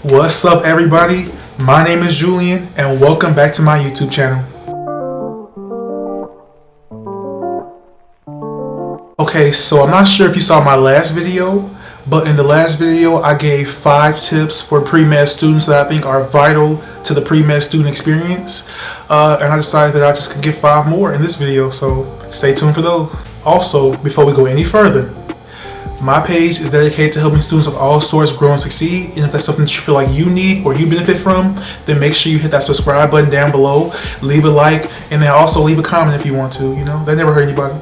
What's up, everybody? My name is Julian, and welcome back to my YouTube channel. Okay, so I'm not sure if you saw my last video, but in the last video I gave 5 tips for pre-med students that I think are vital to the pre-med student experience, and I decided that I just could give 5 more in this video, so stay tuned for those. Also, before we go any further, my page is dedicated to helping students of all sorts grow and succeed, and if that's something that you feel like you need or you benefit from, then make sure you hit that subscribe button down below, leave a like, and then also leave a comment if you want to, that never hurt anybody.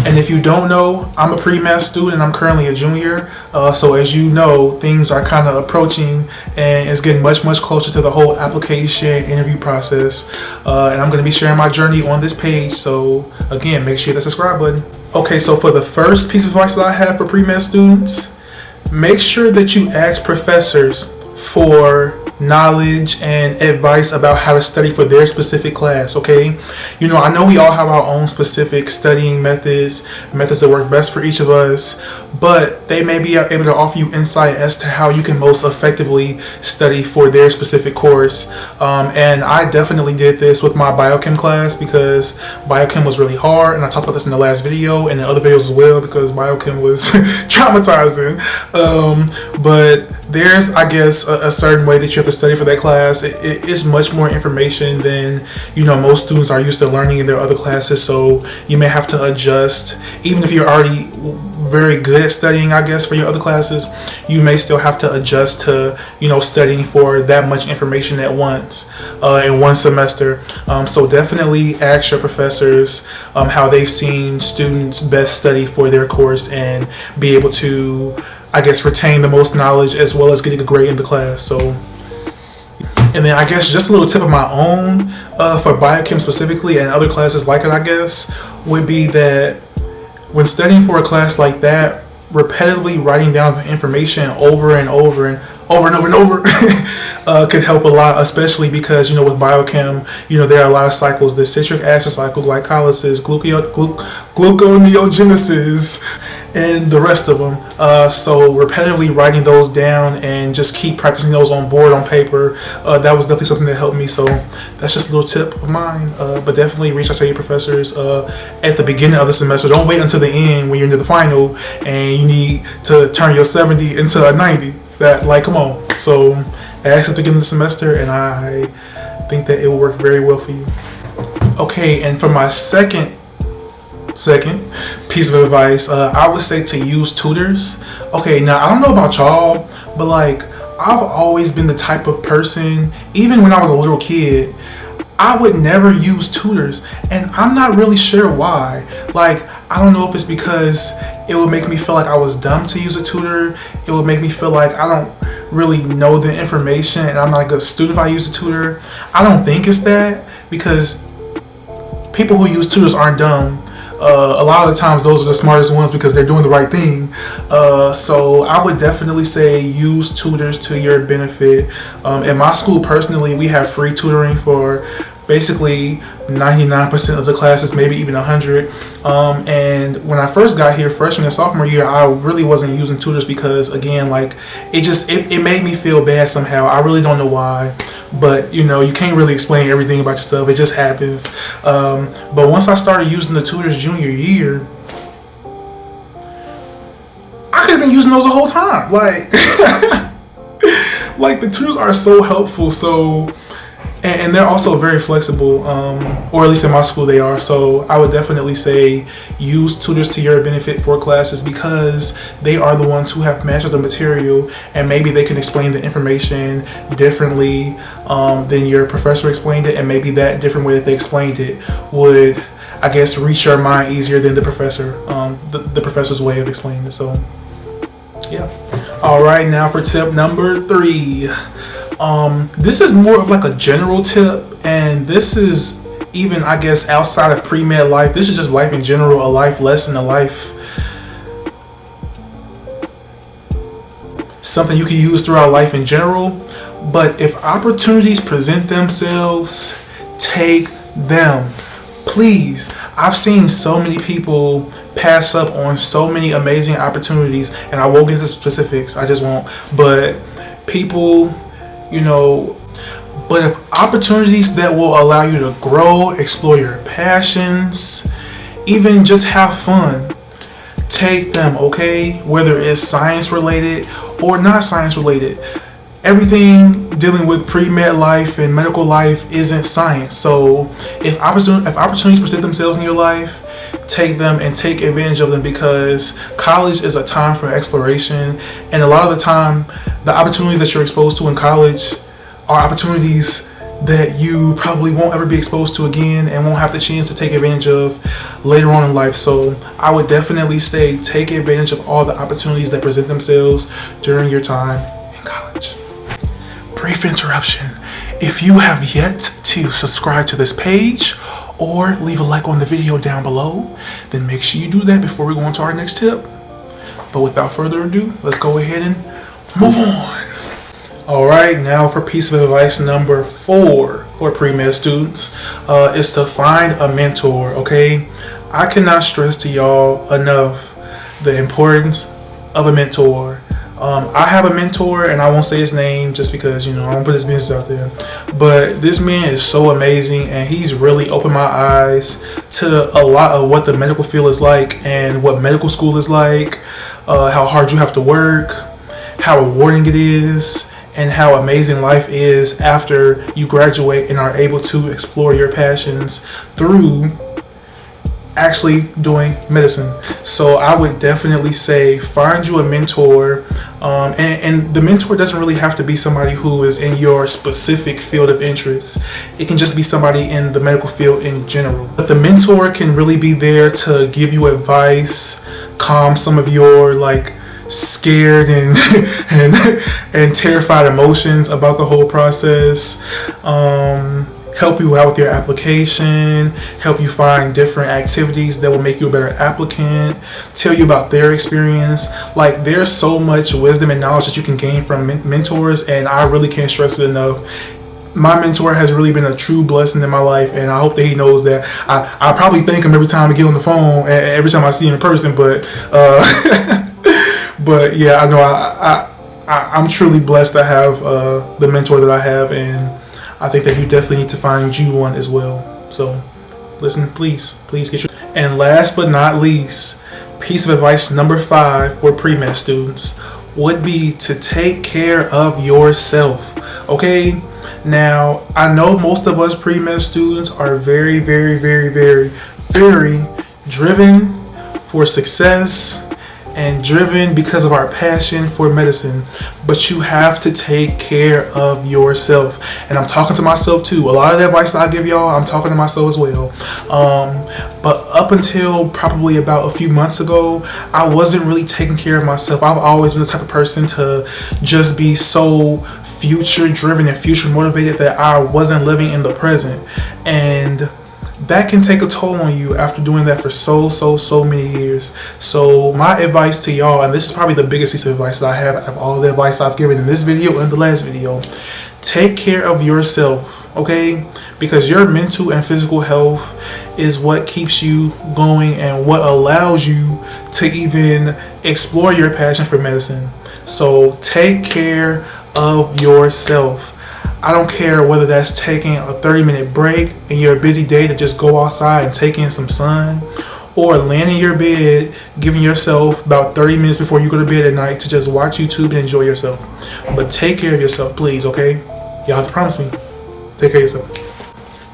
And if you don't know, I'm a pre-med student and I'm currently a junior, so as you know, things are kind of approaching and it's getting much closer to the whole application interview process, and I'm going to be sharing my journey on this page, so again, make sure you hit that subscribe button. Okay, so for the first piece of advice that I have for pre-med students, make sure that you ask professors for knowledge and advice about how to study for their specific class, okay? I know we all have our own specific studying methods that work best for each of us, but they may be able to offer you insight as to how you can most effectively study for their specific course. And I definitely did this with my biochem class because biochem was really hard, and I talked about this in the last video and in other videos as well because biochem was traumatizing. But there's, I guess, a certain way that you have to study for that class. It's much more information than most students are used to learning in their other classes, so you may have to adjust. Even if you're already very good at studying, I guess, for your other classes, you may still have to adjust to studying for that much information at once in one semester. So definitely ask your professors how they've seen students best study for their course and be able to, I guess, retain the most knowledge as well as getting a grade in the class. So, and then I guess just a little tip of my own for biochem specifically and other classes like it, I guess, would be that when studying for a class like that, repetitively writing down the information over and over could help a lot, especially because with biochem, there are a lot of cycles: the citric acid cycle, glycolysis, gluconeogenesis, and the rest of them. So repetitively writing those down and just keep practicing those on board, on paper, that was definitely something that helped me. So that's just a little tip of mine, but definitely reach out to your professors at the beginning of the semester. Don't wait until the end when you're into the final and you need to turn your 70 into a 90. Come on. So ask at the beginning of the semester, and I think that it will work very well for you. Okay, and for my second piece of advice, I would say to use tutors. Okay, now I don't know about y'all, but I've always been the type of person, even when I was a little kid, I would never use tutors, and I'm not really sure why. I don't know if it's because it would make me feel like I was dumb to use a tutor. It would make me feel like I don't really know the information and I'm not a good student if I use a tutor. I don't think it's that, because people who use tutors aren't dumb. A lot of the times those are the smartest ones because they're doing the right thing. So I would definitely say use tutors to your benefit. In my school personally, we have free tutoring for basically 99% of the classes, maybe even 100. And when I first got here, freshman and sophomore year, I really wasn't using tutors because, again, it made me feel bad somehow. I really don't know why, but you can't really explain everything about yourself. It just happens. But once I started using the tutors junior year, I could have been using those the whole time. The tutors are so helpful. So. And they're also very flexible, or at least in my school they are. So I would definitely say use tutors to your benefit for classes because they are the ones who have mastered the material, and maybe they can explain the information differently than your professor explained it, and maybe that different way that they explained it would, I guess, reach your mind easier than the professor, the professor's way of explaining it. So yeah. All right, now for tip number 3. This is more of a general tip, and this is even, I guess, outside of pre-med life. This is just life in general, a life lesson, something you can use throughout life in general. But if opportunities present themselves, take them. Please. I've seen so many people pass up on so many amazing opportunities, and I won't get into specifics, I just won't. But people, you know. But if opportunities that will allow you to grow, explore your passions, even just have fun, take them, okay? Whether it's science related or not science related. Everything dealing with pre-med life and medical life isn't science. So if opportunities present themselves in your life, take them and take advantage of them, because college is a time for exploration. And a lot of the time, the opportunities that you're exposed to in college are opportunities that you probably won't ever be exposed to again and won't have the chance to take advantage of later on in life. So I would definitely say take advantage of all the opportunities that present themselves during your time in college. Brief interruption. If you have yet to subscribe to this page or leave a like on the video down below, then make sure you do that before we go on to our next tip. But without further ado, let's go ahead and move on. Alright, now for piece of advice number 4 for pre-med students is to find a mentor, okay? I cannot stress to y'all enough the importance of a mentor. I have a mentor, and I won't say his name just because, you know, I don't put his business out there. But this man is so amazing, and he's really opened my eyes to a lot of what the medical field is like and what medical school is like, how hard you have to work, how rewarding it is, and how amazing life is after you graduate and are able to explore your passions through actually doing medicine. So I would definitely say find you a mentor, and the mentor doesn't really have to be somebody who is in your specific field of interest. It can just be somebody in the medical field in general. But the mentor can really be there to give you advice, calm some of your scared and and terrified emotions about the whole process, help you out with your application, help you find different activities that will make you a better applicant, tell you about their experience. Like, there's so much wisdom and knowledge that you can gain from mentors, and I really can't stress it enough. My mentor has really been a true blessing in my life, and I hope that he knows that. I probably thank him every time I get on the phone and every time I see him in person, but but yeah, I know I'm truly blessed to have the mentor that I have, and I think that you definitely need to find you one as well. So listen, please get your. And last but not least, piece of advice number 5 for pre-med students would be to take care of yourself. Okay, now I know most of us pre-med students are very, very, very, very, very driven for success and driven because of our passion for medicine, but you have to take care of yourself. And I'm talking to myself too. A lot of the advice I give y'all, I'm talking to myself as well. But up until probably about a few months ago, I wasn't really taking care of myself. I've always been the type of person to just be so future driven and future motivated that I wasn't living in the present. And that can take a toll on you after doing that for so many years. So my advice to y'all, and this is probably the biggest piece of advice that I have of all the advice I've given in this video and the last video, take care of yourself, okay? Because your mental and physical health is what keeps you going and what allows you to even explore your passion for medicine. So take care of yourself. I don't care whether that's taking a 30-minute break in your busy day to just go outside and take in some sun, or laying in your bed, giving yourself about 30 minutes before you go to bed at night to just watch YouTube and enjoy yourself. But take care of yourself, please, okay? Y'all have to promise me. Take care of yourself.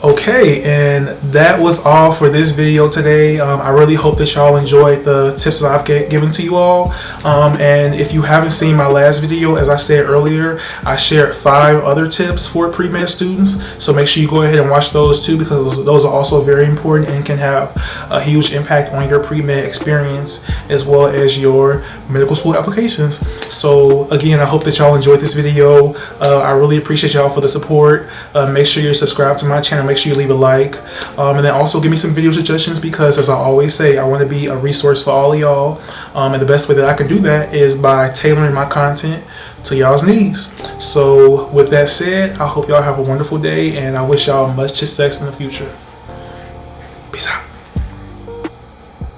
Okay, and that was all for this video today. I really hope that y'all enjoyed the tips that I've given to you all. And if you haven't seen my last video, as I said earlier, I shared 5 other tips for pre-med students. So make sure you go ahead and watch those too, because those are also very important and can have a huge impact on your pre-med experience as well as your medical school applications. So again, I hope that y'all enjoyed this video. I really appreciate y'all for the support. Make sure you're subscribed to my channel. Make sure you leave a like, and then also give me some video suggestions, because as I always say, I want to be a resource for all of y'all, and the best way that I can do that is by tailoring my content to y'all's needs. So with that said, I hope y'all have a wonderful day, and I wish y'all much success in the future.